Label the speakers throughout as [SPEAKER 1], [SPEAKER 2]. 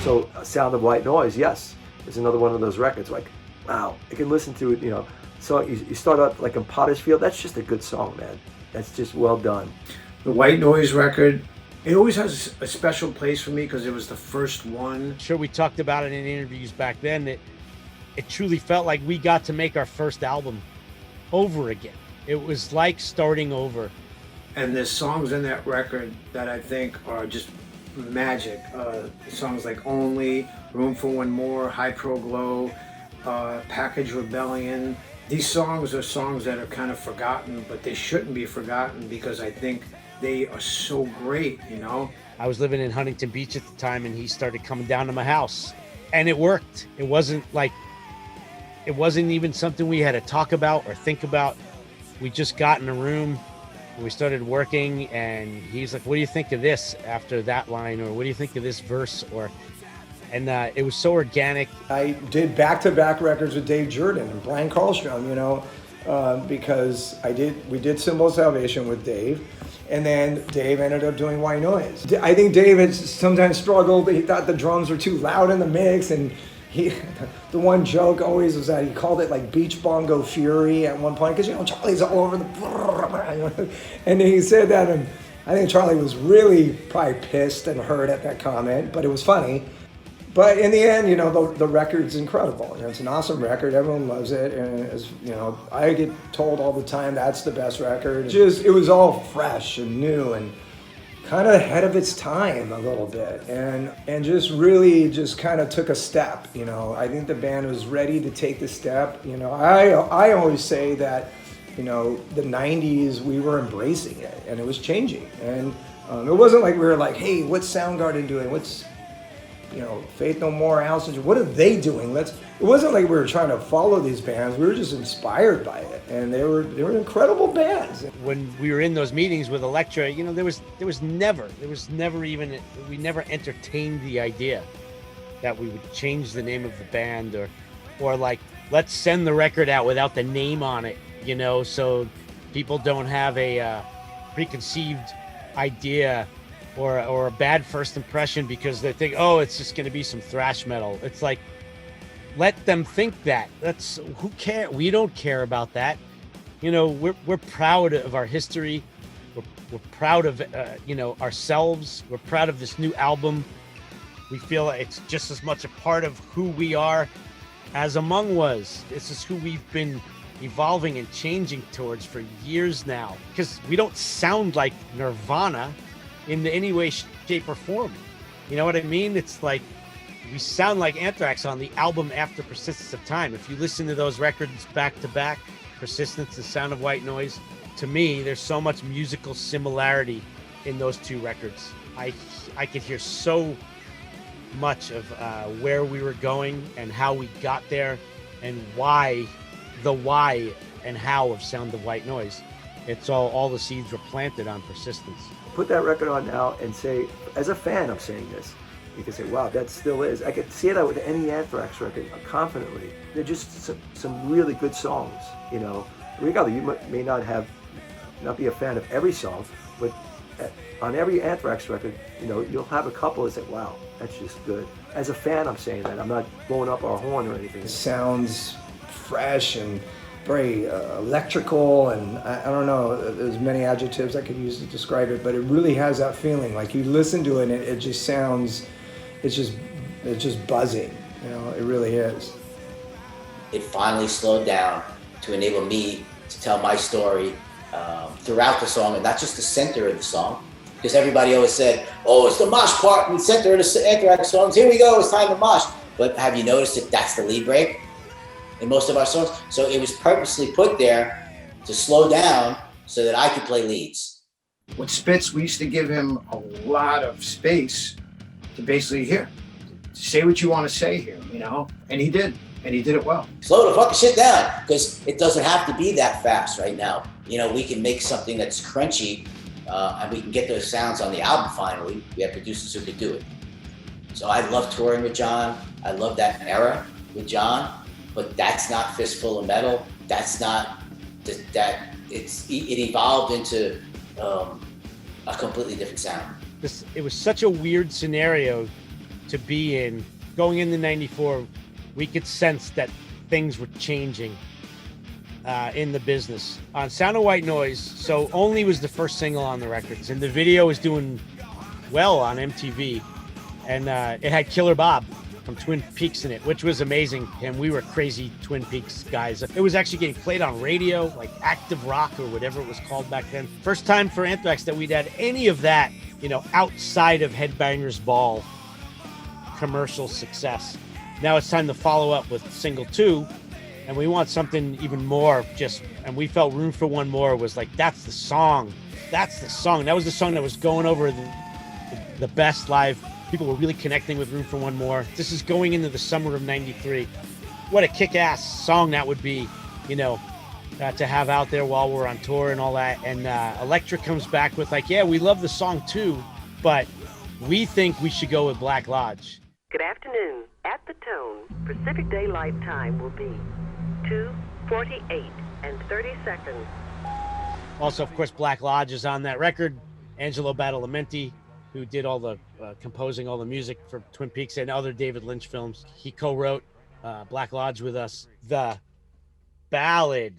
[SPEAKER 1] So Sound of White Noise, yes, is another one of those records. Like, wow, I can listen to it, So you start out like in Potter's Field, that's just a good song, man. That's just well done.
[SPEAKER 2] The White Noise record, it always has a special place for me because it was the first one.
[SPEAKER 3] Sure, we talked about it in interviews back then, that it truly felt like we got to make our first album over again. It was like starting over.
[SPEAKER 2] And there's songs in that record that I think are just magic. Songs like Only, Room for One More, High Pro Glow, Package Rebellion. These songs are songs that are kind of forgotten, but they shouldn't be forgotten because I think they are so great,
[SPEAKER 3] I was living in Huntington Beach at the time, and he started coming down to my house, and it worked. It wasn't even something we had to talk about or think about. We just got in a room and we started working, and he's like, what do you think of this after that line? Or what do you think of this verse? And it was so organic.
[SPEAKER 4] I did back-to-back records with Dave Jordan and Brian Karlstrom, because we did Symbol of Salvation with Dave, and then Dave ended up doing White Noise. I think Dave had sometimes struggled. He thought the drums were too loud in the mix, and the one joke always was that he called it like Beach Bongo Fury at one point, because Charlie's all over the and he said that, and I think Charlie was really probably pissed and hurt at that comment, but it was funny. But in the end, the record's incredible. It's an awesome record. Everyone loves it, and I get told all the time that's the best record. It was all fresh and new and kind of ahead of its time a little bit, and just really just kind of took a step. I think the band was ready to take the step. I always say that the '90s we were embracing it, and it was changing, and it wasn't like we were like, hey, what's Soundgarden doing? What's Faith No More, Alice, what are they doing? It wasn't like we were trying to follow these bands. We were just inspired by it, and they were incredible bands.
[SPEAKER 3] When we were in we meetings with Elektra, we never entertained the idea that we would change the name of the band or like, let's send the record out without the name on it, so people don't have a preconceived idea or a bad first impression because they think, oh, it's just going to be some thrash metal. It's like, let them think that. Who cares? We don't care about that. We're proud of our history. We're proud of ourselves. We're proud of this new album. We feel like it's just as much a part of who we are as Among was. This is who we've been evolving and changing towards for years now, because we don't sound like Nirvana in any way, shape, or form. You know what I mean? It's like we sound like Anthrax on the album after Persistence of Time. If you listen to those records back to back, Persistence and Sound of White Noise, to me, there's so much musical similarity in those two records. I could hear so much of where we were going and how we got there, and why and how of Sound of White Noise. It's all the seeds were planted on Persistence.
[SPEAKER 1] Put that record on now and say, as a fan, I'm saying this, you can say, wow, that still is. I could see that with any Anthrax record confidently. They're just some really good songs, Regardless, you may not be a fan of every song, but on every Anthrax record, you'll have a couple that say, wow, that's just good. As a fan, I'm saying that. I'm not blowing up our horn or anything.
[SPEAKER 4] It sounds fresh and very electrical, and I don't know, there's many adjectives I could use to describe it, but it really has that feeling. Like you listen to it and it just sounds, it's just buzzing, it really is.
[SPEAKER 5] It finally slowed down to enable me to tell my story throughout the song, and not just the center of the song, because everybody always said, oh, it's the mosh part in the center of the Anthrax songs, here we go, it's time to mosh. But have you noticed that that's the lead break in most of our songs? So it was purposely put there to slow down so that I could play leads.
[SPEAKER 2] With Spitz, we used to give him a lot of space to basically say what you want to say here, and he did it well.
[SPEAKER 5] Slow the fucking shit down, because it doesn't have to be that fast right now. We can make something that's crunchy, and we can get those sounds on the album finally. We have producers who could do it. So I love touring with John. I love that era with John, but that's not Fistful of Metal. That's not that. It evolved into a completely different sound.
[SPEAKER 3] It was such a weird scenario to be in. Going into 94, we could sense that things were changing in the business. On Sound of White Noise, so Only was the first single on the records, and the video was doing well on MTV, and it had Killer Bob from Twin Peaks in it, which was amazing, and we were crazy Twin Peaks guys. It was actually getting played on radio, like active rock or whatever it was called back then. First time for Anthrax that we'd had any of that, you know, outside of Headbangers Ball commercial success. Now it's time to follow up with single 2, and we want something even more and we felt Room for One More was like, that's the song. That was the song that was going over the best live. People were really connecting with Room for One More. This is going into the summer of 93. What a kick-ass song that would be, you know, to have out there while we're on tour and all that. And Elektra comes back with like, yeah, we love the song too, but we think we should go with Black Lodge.
[SPEAKER 6] Good afternoon. At the tone, Pacific Daylight Time will be 2:48 and 30 seconds.
[SPEAKER 3] Also, of course, Black Lodge is on that record. Angelo Badalamenti, who did all the composing all the music for Twin Peaks and other David Lynch films. He co-wrote Black Lodge with us. The ballad,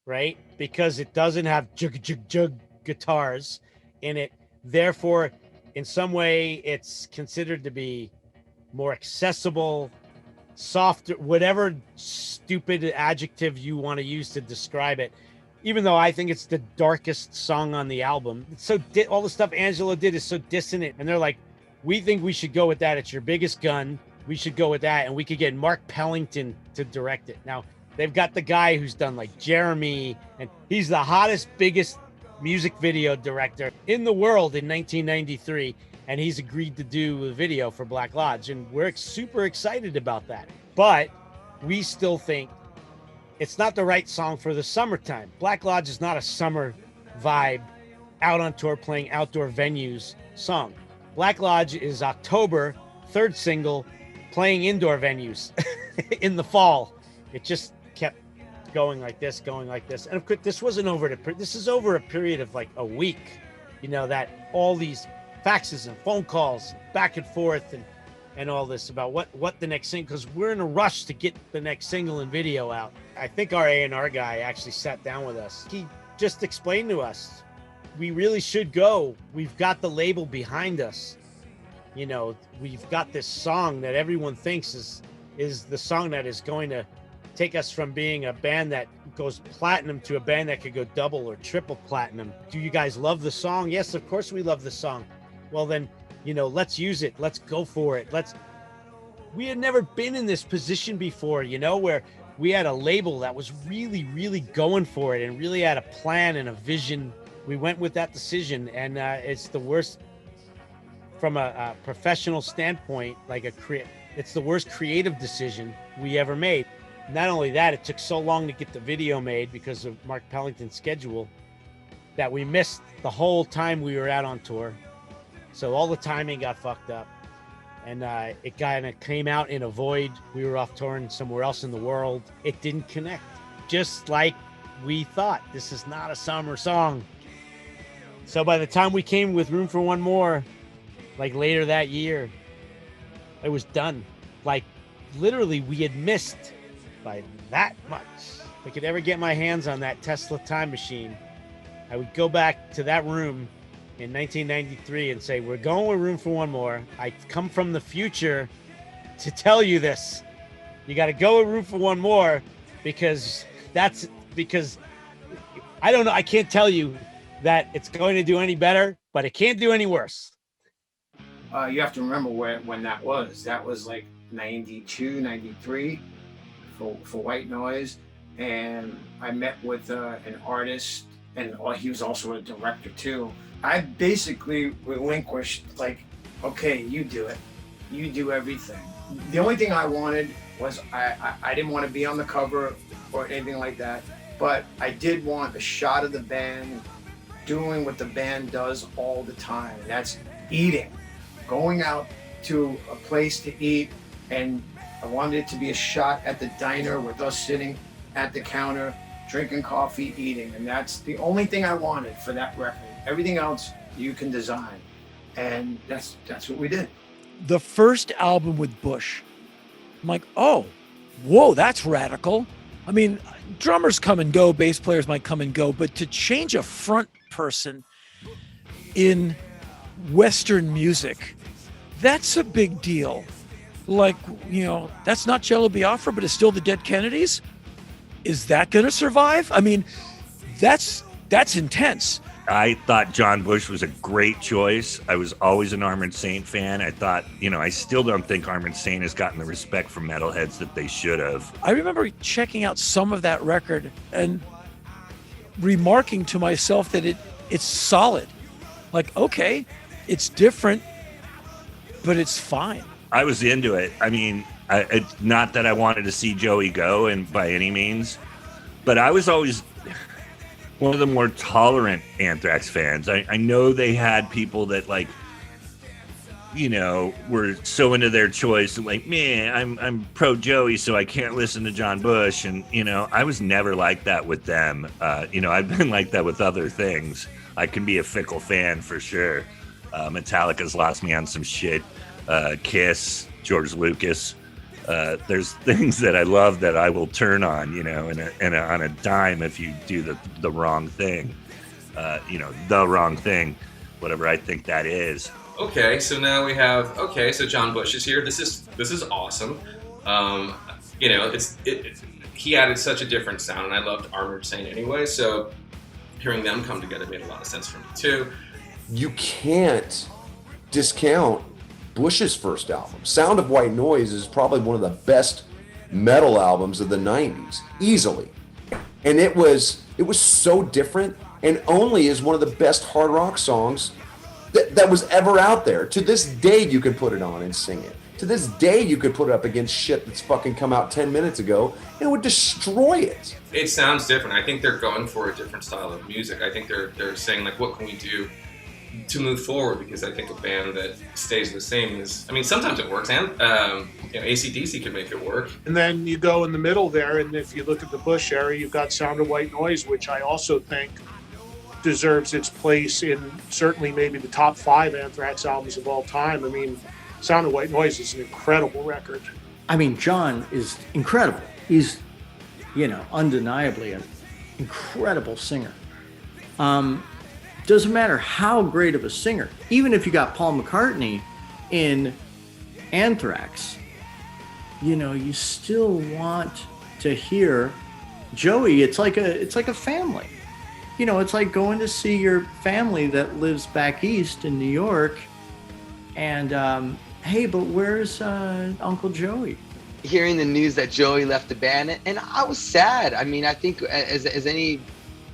[SPEAKER 3] right? Because it doesn't have jug guitars in it. Therefore, in some way, it's considered to be more accessible, softer, whatever stupid adjective you want to use to describe it. Even though I think it's the darkest song on the album. It's so all the stuff Angelo did is so dissonant, and they're like, we think we should go with that. It's your biggest gun. We should go with that, and we could get Mark Pellington to direct it. Now, they've got the guy who's done like Jeremy, and he's the hottest, biggest music video director in the world in 1993, and he's agreed to do a video for Black Lodge, and we're super excited about that. But we still think it's not the right song for the summertime. Black Lodge is not a summer vibe, out on tour playing outdoor venues song. Black Lodge is October, third single, playing indoor venues in the fall. It just kept going like this. And of course, this wasn't this is over a period of like a week, you know, that all these faxes and phone calls back and forth and all this about what the next single, because we're in a rush to get the next single and video out. I think our A&R guy actually sat down with us. He just explained to us, we really should go. We've got the label behind us. You know, we've got this song that everyone thinks is the song that is going to take us from being a band that goes platinum to a band that could go double or triple platinum. Do you guys love the song? Yes, of course we love the song. Well then, you know, let's use it. Let's go for it. We had never been in this position before, you know, where we had a label that was really, really going for it and really had a plan and a vision. We went with that decision, and it's the worst from a professional standpoint, it's the worst creative decision we ever made. Not only that, it took so long to get the video made because of Mark Pellington's schedule that we missed the whole time we were out on tour. So all the timing got fucked up, and it kind of came out in a void. We were off touring somewhere else in the world. It didn't connect, just like we thought. This is not a summer song. So by the time we came with Room for One More, like later that year, it was done. Like literally we had missed by that much. If I could ever get my hands on that Tesla time machine, I would go back to that room in 1993 and say, we're going with Room for One More. I come from the future to tell you this. You got to go with Room for One More because I don't know. I can't tell you that it's going to do any better, but it can't do any worse.
[SPEAKER 2] You have to remember when that was. That was like 92, 93 for White Noise. And I met with an artist, and he was also a director too. I basically relinquished, like, okay, you do it. You do everything. The only thing I wanted was I didn't want to be on the cover or anything like that, but I did want a shot of the band doing what the band does all the time, and that's eating. Going out to a place to eat, and I wanted it to be a shot at the diner with us sitting at the counter, drinking coffee, eating, and that's the only thing I wanted for that record. Everything else you can design, and that's what we did.
[SPEAKER 7] the first album with Bush, I'm like, oh, whoa, that's radical. I mean, drummers come and go, bass players might come and go, but to change a front person in Western music, that's a big deal. Like, you know, that's not Jello Biafra, but it's still the Dead Kennedys. Is that going to survive? I mean, that's intense.
[SPEAKER 8] I thought John Bush was a great choice. I was always an Armored Saint fan. I thought, you know, I still don't think Armored Saint has gotten the respect from metalheads that they should have.
[SPEAKER 7] I remember checking out some of that record and remarking to myself that it's solid. Like, okay, it's different, but it's fine.
[SPEAKER 8] I was into it. I mean, it's not that I wanted to see Joey go, and by any means, but I was always one of the more tolerant Anthrax fans. I know they had people that, like, you know, were so into their choice and like, man, I'm pro Joey, so I can't listen to John Bush. And, you know, I was never like that with them. You know, I've been like that with other things. I can be a fickle fan for sure. Metallica's lost me on some shit. Kiss, George Lucas. There's things that I love that I will turn on, you know, and on a dime if you do the wrong thing. You know, the wrong thing, whatever I think that is.
[SPEAKER 9] Okay, so now we have, so John Bush is here. This is awesome. You know, he added such a different sound, and I loved Armored Saint anyway, so hearing them come together made a lot of sense for me too.
[SPEAKER 10] You can't discount Bush's first album. Sound of White Noise is probably one of the best metal albums of the 90s, easily. And it was so different, and only is one of the best hard rock songs that was ever out there. To this day, you could put it on and sing it. To this day, you could put it up against shit that's fucking come out 10 minutes ago, and it would destroy it.
[SPEAKER 9] It sounds different. I think they're going for a different style of music. I think they're saying, like, what can we do to move forward? Because I think a band that stays the same is, I mean, sometimes it works, and you know, AC/DC can make it work.
[SPEAKER 11] And then you go in the middle there, and if you look at the Bush era, you've got Sound of White Noise, which I also think deserves its place in certainly maybe the top 5 Anthrax albums of all time. I mean, Sound of White Noise is an incredible record.
[SPEAKER 12] I mean, John is incredible. He's, you know, undeniably an incredible singer. Doesn't matter how great of a singer, even if you got Paul McCartney in Anthrax, you know, you still want to hear Joey. It's like a family. You know, it's like going to see your family that lives back east in New York, and hey, but where's Uncle Joey?
[SPEAKER 13] Hearing the news that Joey left the band, and I was sad. I mean, I think as any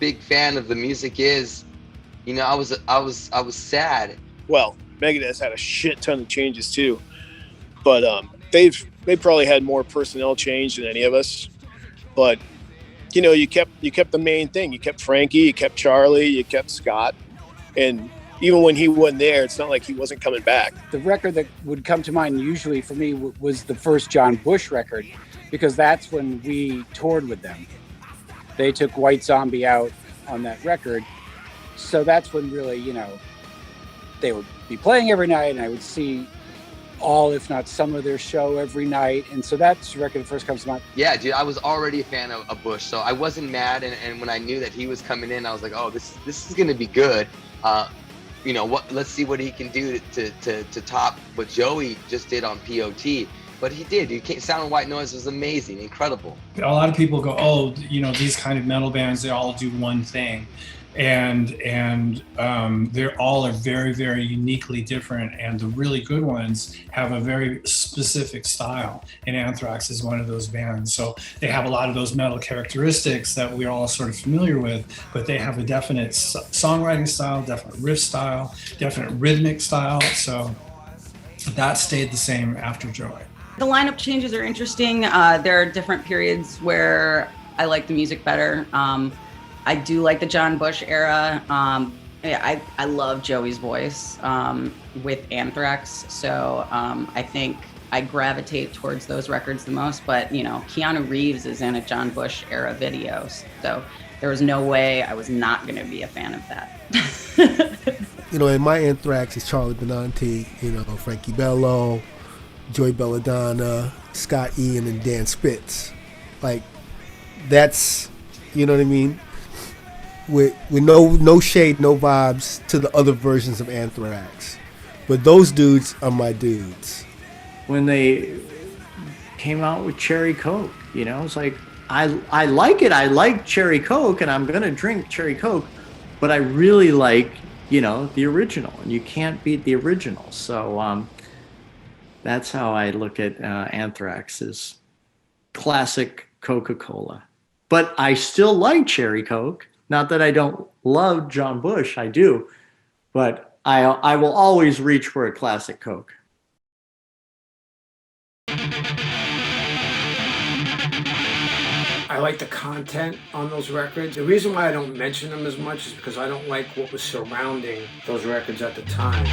[SPEAKER 13] big fan of the music is, you know, I was sad.
[SPEAKER 14] Well, Megadeth had a shit ton of changes too, but they probably had more personnel change than any of us. But you know, you kept the main thing. You kept Frankie, you kept Charlie, you kept Scott, and even when he wasn't there, it's not like he wasn't coming back.
[SPEAKER 15] The record that would come to mind usually for me was the first John Bush record, because that's when we toured with them. They took White Zombie out on that record. So that's when really, you know, they would be playing every night, and I would see all, if not some of their show every night. And so that's the record that first comes to mind.
[SPEAKER 13] Yeah, dude, I was already a fan of Bush, so I wasn't mad. And when I knew that he was coming in, I was like, oh, this is going to be good. You know, let's see what he can do to top what Joey just did on POT. But he did. Sound of White Noise was amazing, incredible.
[SPEAKER 16] A lot of people go, oh, you know, these kind of metal bands, they all do one thing. And they're all are very, very uniquely different, and the really good ones have a very specific style, and Anthrax is one of those bands. So they have a lot of those metal characteristics that we're all sort of familiar with, but they have a definite songwriting style, definite riff style, definite rhythmic style. So that stayed the same after Joey.
[SPEAKER 17] The lineup changes are interesting. There are different periods where I like the music better. I do like the John Bush era. I love Joey's voice with Anthrax, so I think I gravitate towards those records the most. But, you know, Keanu Reeves is in a John Bush era video, so there was no way I was not going to be a fan of that.
[SPEAKER 18] and my Anthrax is Charlie Benante, Frankie Bello, Joey Belladonna, Scott Ian, and Dan Spitz. Like, that's, you know what I mean? With no shade, no vibes to the other versions of Anthrax. But those dudes are my dudes.
[SPEAKER 12] When they came out with Cherry Coke, it's like, I like it. I like Cherry Coke, and I'm going to drink Cherry Coke, but I really like, the original, and you can't beat the original. So that's how I look at Anthrax, as classic Coca-Cola. But I still like Cherry Coke. Not that I don't love John Bush, I do, but I will always reach for a classic Coke.
[SPEAKER 2] I like the content on those records. The reason why I don't mention them as much is because I don't like what was surrounding those records at the time.